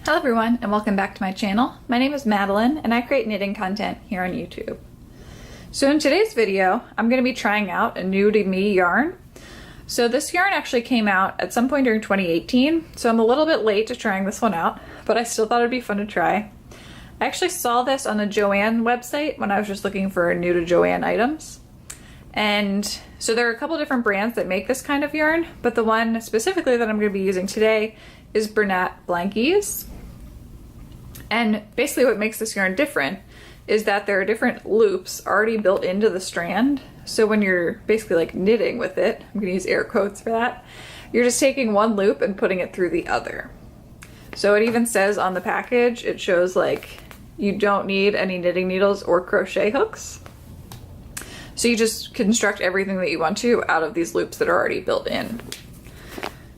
Hello everyone and welcome back to my channel. My name is Madeline and I create knitting content here on YouTube. So in today's video, I'm going to be trying out a new to me yarn. So this yarn actually came out at some point during 2018, so I'm a little bit late to trying this one out, but I still thought it'd be fun to try. I actually saw this on the Joann website when I was just looking for new to Joann items. And so there are a couple different brands that make this kind of yarn, but the one specifically that I'm going to be using today is Bernat Blankies. And basically what makes this yarn different is that there are different loops already built into the strand. So when you're basically like knitting with it, I'm going to use air quotes for that, you're just taking one loop and putting it through the other. So it even says on the package, it shows like you don't need any knitting needles or crochet hooks. So you just construct everything that you want to out of these loops that are already built in.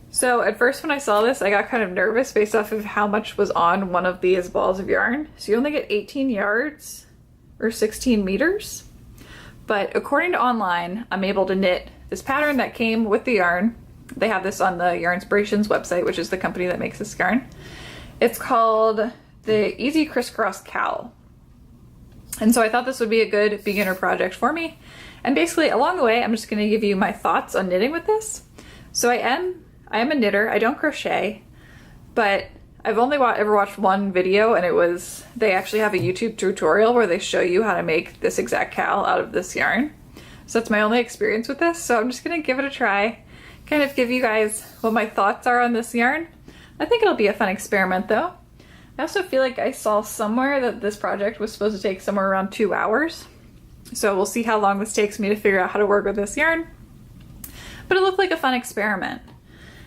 So at first when I saw this, I got kind of nervous based off of how much was on one of these balls of yarn. So you only get 18 yards or 16 meters. But according to online, I'm able to knit this pattern that came with the yarn. They have this on the Yarnspirations website, which is the company that makes this yarn. It's called the Easy Crisscross Cowl. And so I thought this would be a good beginner project for me. And basically along the way, I'm just going to give you my thoughts on knitting with this. So I am a knitter. I don't crochet, but I've only ever watched one video, and it was, they actually have a YouTube tutorial where they show you how to make this exact cowl out of this yarn. So that's my only experience with this. So I'm just going to give it a try, kind of give you guys what my thoughts are on this yarn. I think it'll be a fun experiment though. I also feel like I saw somewhere that this project was supposed to take somewhere around 2 hours. So we'll see how long this takes me to figure out how to work with this yarn. But it looked like a fun experiment.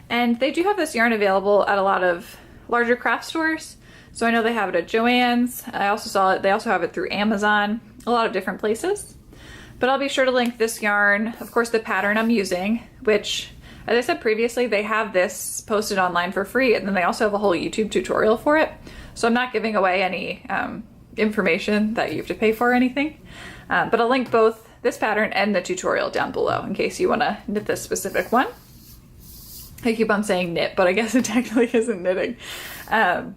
And they do have this yarn available at a lot of larger craft stores. So I know they have it at Joann's. I also saw it, they also have it through Amazon, a lot of different places. But I'll be sure to link this yarn, of course the pattern I'm using, which, as I said previously, they have this posted online for free, and then they also have a whole YouTube tutorial for it. So I'm not giving away any information that you have to pay for or anything. But I'll link both this pattern and the tutorial down below in case you want to knit this specific one. I keep on saying knit, but I guess it technically isn't knitting. But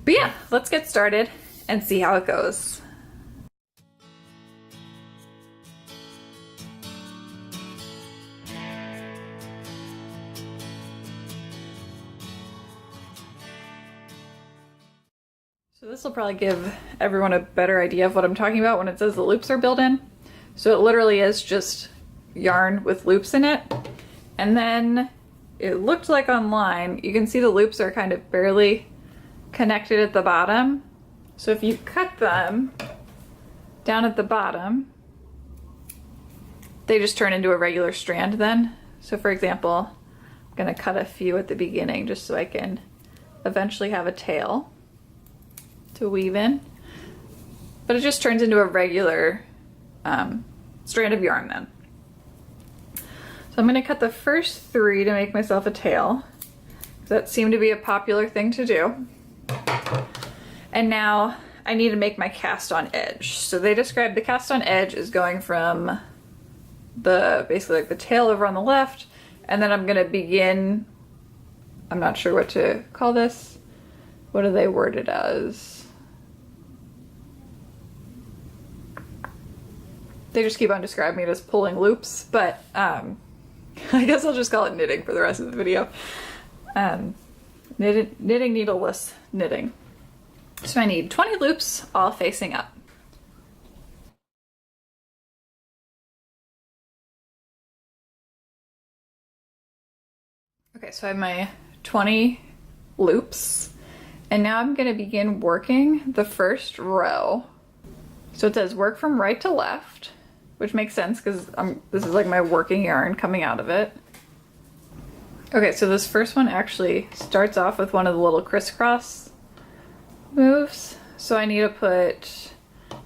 yeah, let's get started and see how it goes. So this will probably give everyone a better idea of what I'm talking about when it says the loops are built in. So it literally is just yarn with loops in it. And then it looked like online, you can see the loops are kind of barely connected at the bottom. So if you cut them down at the bottom, they just turn into a regular strand then. So for example, I'm gonna cut a few at the beginning just so I can eventually have a tail to weave in. But it just turns into a regular strand of yarn then. So I'm going to cut the first 3 to make myself a tail. That seemed to be a popular thing to do. And now I need to make my cast on edge. So they described the cast on edge as going from the, basically like the tail over on the left, and then I'm going to begin, I'm not sure what to call this. What do they word it as? They just keep on describing it as pulling loops, but I guess I'll just call it knitting for the rest of the video. Knitting needleless knitting. So I need 20 loops all facing up. Okay, so I have my 20 loops, and now I'm going to begin working the first row. So it says work from right to left, which makes sense because this is like my working yarn coming out of it. Okay, so this first one actually starts off with one of the little crisscross moves. So I need to put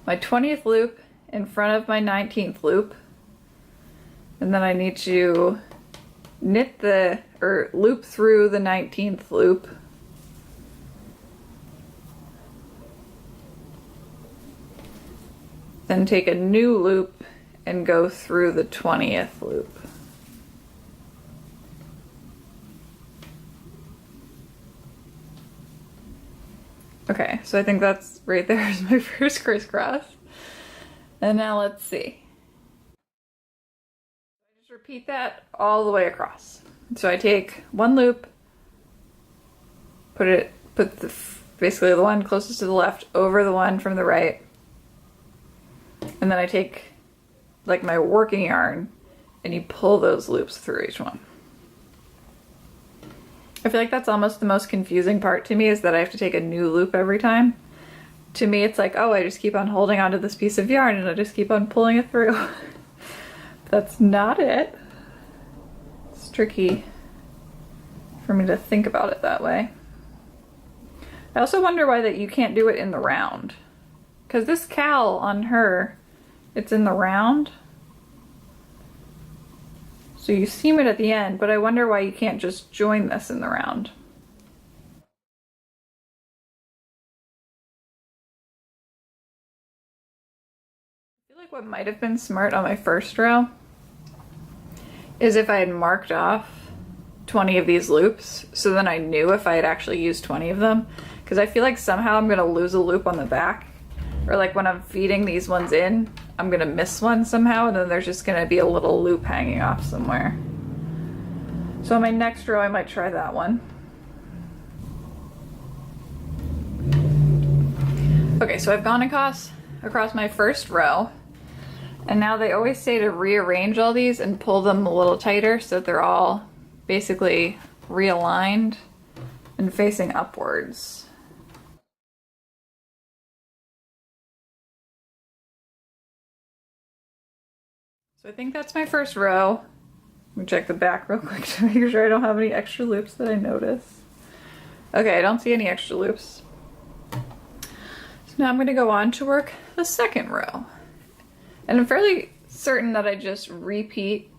my 20th loop in front of my 19th loop. And then I need to knit or loop through the 19th loop. Then take a new loop and go through the 20th loop. Okay, so I think that's right there is my first crisscross. And now let's see. I just repeat that all the way across. So I take one loop, put basically the one closest to the left over the one from the right, and then I take like my working yarn and you pull those loops through each one. I feel like that's almost the most confusing part to me, is that I have to take a new loop every time. To me, it's like, oh, I just keep on holding onto this piece of yarn and I just keep on pulling it through. That's not it. It's tricky for me to think about it that way. I also wonder why that you can't do it in the round. Because this cowl on her, it's in the round. So you seam it at the end, but I wonder why you can't just join this in the round. I feel like what might have been smart on my first row is if I had marked off 20 of these loops, so then I knew if I had actually used 20 of them. Because I feel like somehow I'm gonna lose a loop on the back, or like when I'm feeding these ones in, I'm gonna miss one somehow, and then there's just gonna be a little loop hanging off somewhere. So on my next row, I might try that one. Okay, so I've gone across my first row, and now they always say to rearrange all these and pull them a little tighter so that they're all basically realigned and facing upwards. So I think that's my first row. Let me check the back real quick to make sure I don't have any extra loops that I notice. Okay, I don't see any extra loops. So now I'm going to go on to work the second row. And I'm fairly certain that I just repeat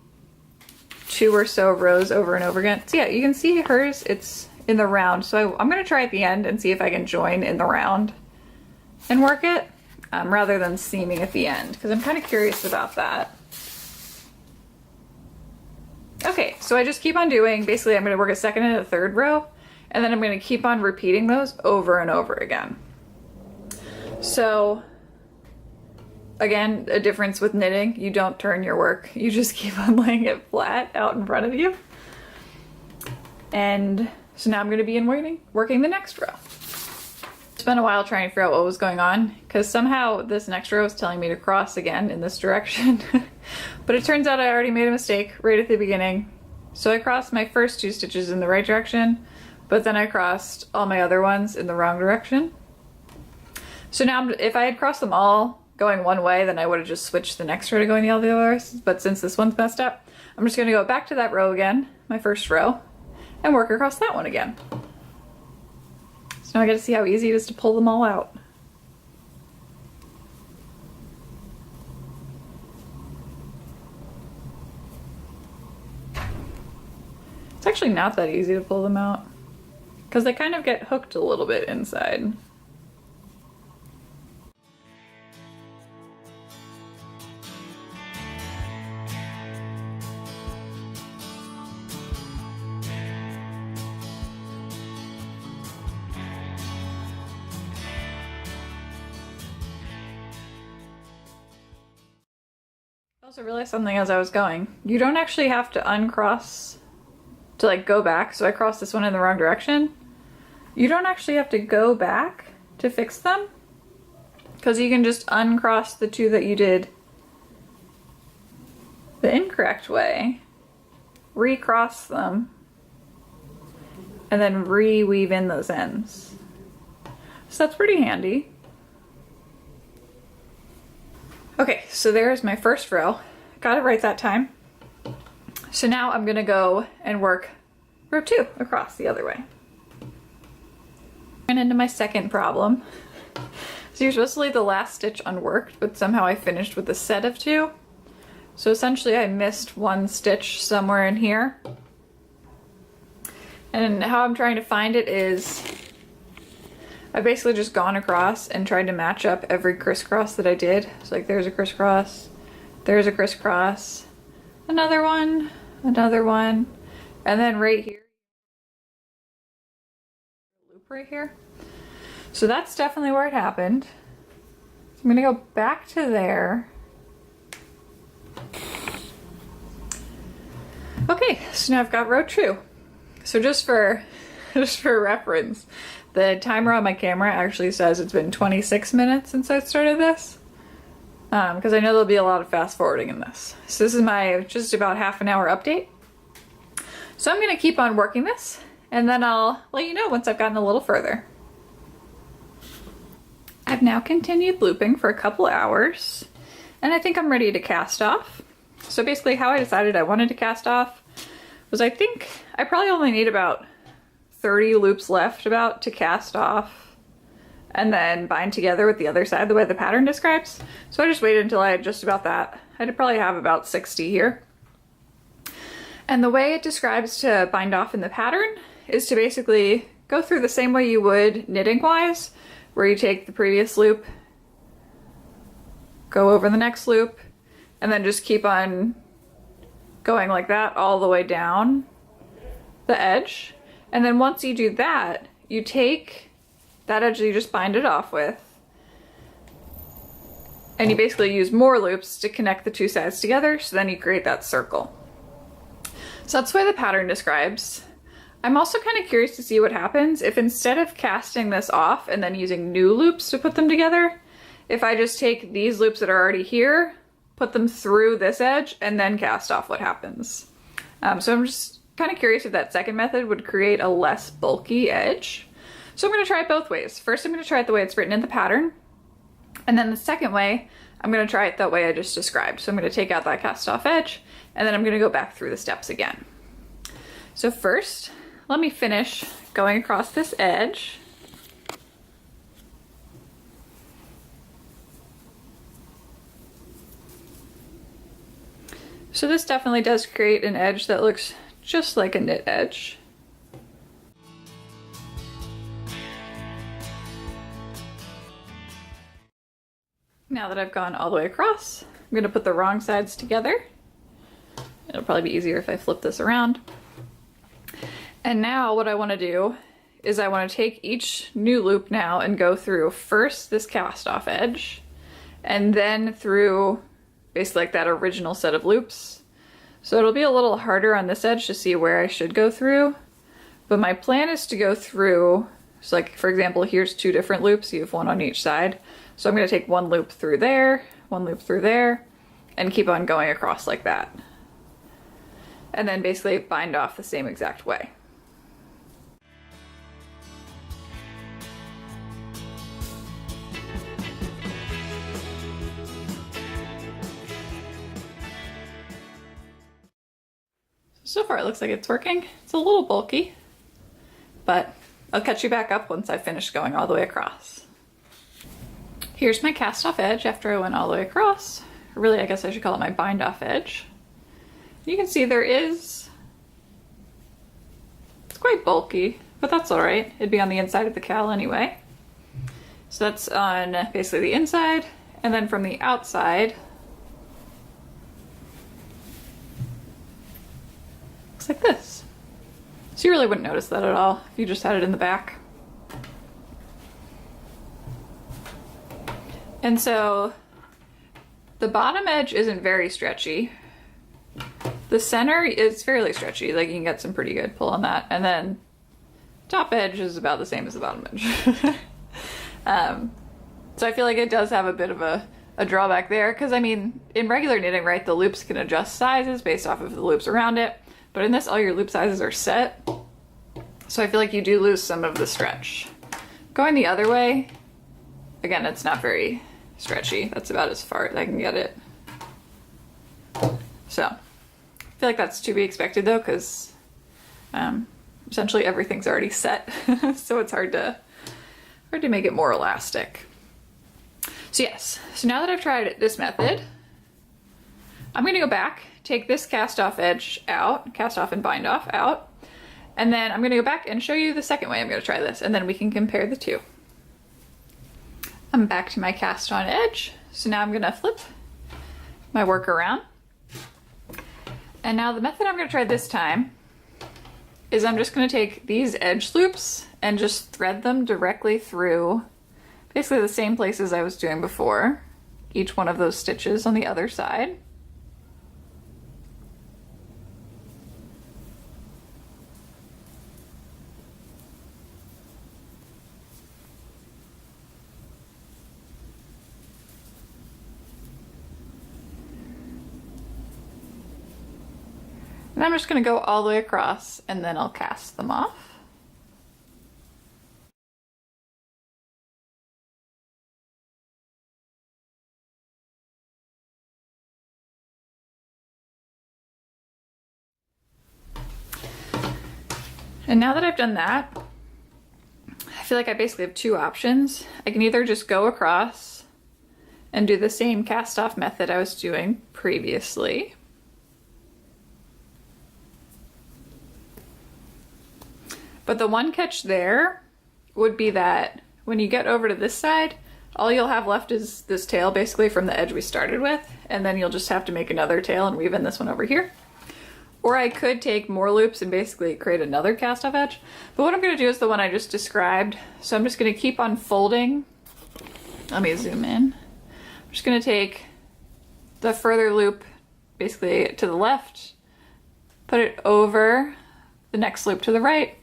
2 or so rows over and over again. So yeah, you can see hers, it's in the round. So I'm going to try at the end and see if I can join in the round and work it rather than seaming at the end, because I'm kind of curious about that. Okay, so I just keep on doing, basically I'm going to work a second and a third row, and then I'm going to keep on repeating those over and over again. So again, a difference with knitting, you don't turn your work, you just keep on laying it flat out in front of you. And so now I'm going to be working the next row. It's been a while trying to figure out what was going on, because somehow this next row is telling me to cross again in this direction. But it turns out I already made a mistake right at the beginning. So I crossed my first 2 stitches in the right direction, but then I crossed all my other ones in the wrong direction. So now if I had crossed them all going one way, then I would have just switched the next row to going the other way. But since this one's messed up, I'm just going to go back to that row again, my first row, and work across that one again. So now I get to see how easy it is to pull them all out. It's actually not that easy to pull them out, because they kind of get hooked a little bit inside. I also realized something as I was going. You don't actually have to uncross to like go back. So I crossed this one in the wrong direction. You don't actually have to go back to fix them, because you can just uncross the 2 that you did the incorrect way, recross them, and then re-weave in those ends. So that's pretty handy. Okay, so there's my first row. Got it right that time. So now I'm gonna go and work row 2 across the other way. And into my second problem. So you're supposed to leave the last stitch unworked, but somehow I finished with a set of 2. So essentially I missed 1 stitch somewhere in here. And how I'm trying to find it is I've basically just gone across and tried to match up every crisscross that I did. So like there's a crisscross, another one, and then right here, loop right here. So that's definitely where it happened. I'm gonna go back to there. Okay, so now I've got row 2. So just for reference, the timer on my camera actually says it's been 26 minutes since I started this. Because I know there'll be a lot of fast forwarding in this. So this is my just about half an hour update. So I'm gonna keep on working this, and then I'll let you know once I've gotten a little further. I've now continued looping for a couple hours, and I think I'm ready to cast off. So basically how I decided I wanted to cast off was I think I probably only need about 30 loops left about to cast off and then bind together with the other side the way the pattern describes. So I just waited until I had just about that. I'd probably have about 60 here. And the way it describes to bind off in the pattern is to basically go through the same way you would knitting wise, where you take the previous loop, go over the next loop, and then just keep on going like that all the way down the edge. And then once you do that, you take that edge that you just bind it off with, and you basically use more loops to connect the two sides together, so then you create that circle. So that's the way the pattern describes. I'm also kind of curious to see what happens if instead of casting this off and then using new loops to put them together, if I just take these loops that are already here, put them through this edge, and then cast off, what happens. So I'm just kind of curious if that second method would create a less bulky edge. So I'm going to try it both ways. First, I'm going to try it the way it's written in the pattern, and then the second way, I'm going to try it that way I just described. So I'm going to take out that cast off edge, and then I'm going to go back through the steps again. So first, let me finish going across this edge. So this definitely does create an edge that looks just like a knit edge. Now that I've gone all the way across, I'm going to put the wrong sides together. It'll probably be easier if I flip this around. And now what I want to do is I want to take each new loop now and go through first this cast off edge, and then through basically like that original set of loops. So it'll be a little harder on this edge to see where I should go through, but my plan is to go through, so like for example, here's 2 different loops, you have 1 on each side. So I'm going to take 1 loop through there, 1 loop through there, and keep on going across like that. And then basically bind off the same exact way. So far it looks like it's working. It's a little bulky, but I'll catch you back up once I finish going all the way across. Here's my cast off edge after I went all the way across. Really, I guess I should call it my bind off edge. You can see it's quite bulky, but that's all right. It'd be on the inside of the cowl anyway. So that's on basically the inside, and then from the outside, looks like this. So you really wouldn't notice that at all if you just had it in the back. And so the bottom edge isn't very stretchy. The center is fairly stretchy, like you can get some pretty good pull on that. And then top edge is about the same as the bottom edge. So I feel like it does have a bit of a drawback there, because I mean, in regular knitting, right, the loops can adjust sizes based off of the loops around it. But in this, all your loop sizes are set. So I feel like you do lose some of the stretch. Going the other way, again, it's not very stretchy. That's about as far as I can get it. So I feel like that's to be expected though, because essentially everything's already set. So it's hard to make it more elastic. So yes, so now that I've tried this method, I'm going to go back, take this cast off edge out, cast off and bind off out, and then I'm going to go back and show you the second way I'm going to try this, and then we can compare the two. I'm back to my cast on edge, so now I'm going to flip my work around. And now the method I'm going to try this time is I'm just going to take these edge loops and just thread them directly through basically the same places I was doing before, each one of those stitches on the other side. And I'm just going to go all the way across and then I'll cast them off. And now that I've done that, I feel like I basically have two options. I can either just go across and do the same cast off method I was doing previously. But the one catch there would be that when you get over to this side, all you'll have left is this tail basically from the edge we started with, and then you'll just have to make another tail and weave in this one over here. Or I could take more loops and basically create another cast off edge. But what I'm going to do is the one I just described. So I'm just going to keep on folding. Let me zoom in. I'm just going to take the further loop basically to the left, put it over the next loop to the right,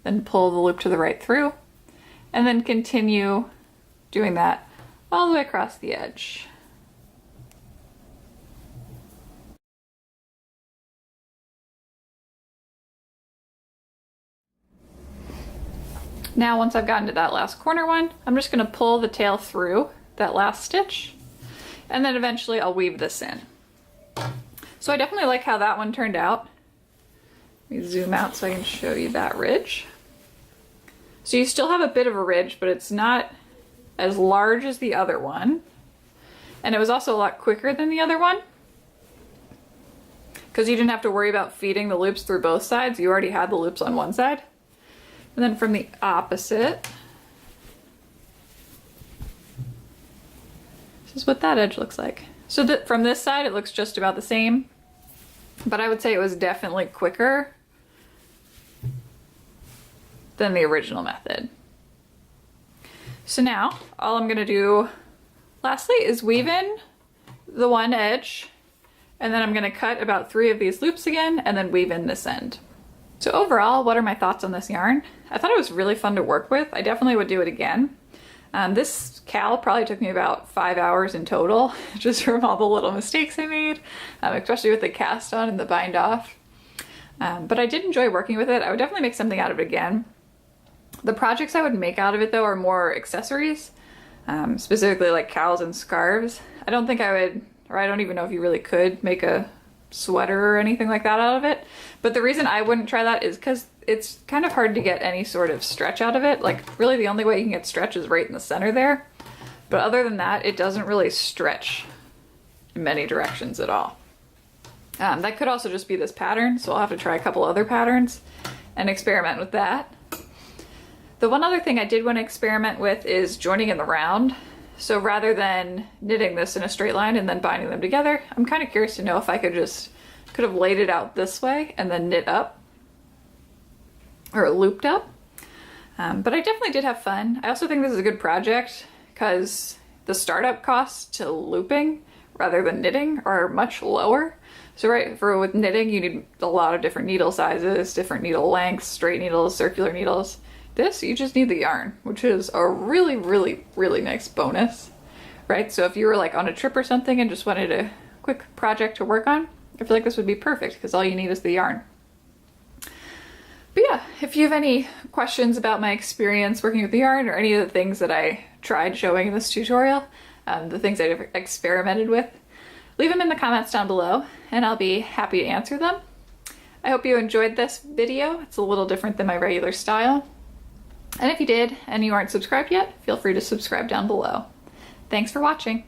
then pull the loop to the right through, and then continue doing that all the way across the edge. Now, once I've gotten to that last corner one, I'm just going to pull the tail through that last stitch, and then eventually I'll weave this in. So I definitely like how that one turned out. Let me zoom out so I can show you that ridge. So you still have a bit of a ridge, but it's not as large as the other one. And it was also a lot quicker than the other one, because you didn't have to worry about feeding the loops through both sides. You already had the loops on one side. And then from the opposite, this is what that edge looks like. So from this side, it looks just about the same, but I would say it was definitely quicker than the original method. So now all I'm going to do lastly is weave in the one edge, and then I'm going to cut about 3 of these loops again and then weave in this end. So overall, what are my thoughts on this yarn? I thought it was really fun to work with. I definitely would do it again. This cowl probably took me about 5 hours in total, just from all the little mistakes I made, especially with the cast on and the bind off. But I did enjoy working with it. I would definitely make something out of it again. The projects I would make out of it though are more accessories, specifically like cowls and scarves. I don't think I would, or I don't even know if you really could make a sweater or anything like that out of it. But the reason I wouldn't try that is because it's kind of hard to get any sort of stretch out of it. Like really the only way you can get stretch is right in the center there. But other than that, it doesn't really stretch in many directions at all. That could also just be this pattern, so I'll have to try a couple other patterns and experiment with that. The one other thing I did want to experiment with is joining in the round. So rather than knitting this in a straight line and then binding them together, I'm kind of curious to know if I could have laid it out this way and then knit up or looped up. But I definitely did have fun. I also think this is a good project because the startup costs to looping rather than knitting are much lower. So with knitting, you need a lot of different needle sizes, different needle lengths, straight needles, circular needles. This, you just need the yarn, which is a really, really, really nice bonus, right? So if you were like on a trip or something and just wanted a quick project to work on, I feel like this would be perfect because all you need is the yarn. But yeah, if you have any questions about my experience working with the yarn or any of the things that I tried showing in this tutorial, the things I've experimented with, leave them in the comments down below and I'll be happy to answer them. I hope you enjoyed this video. It's a little different than my regular style. And if you did and you aren't subscribed yet, feel free to subscribe down below. Thanks for watching.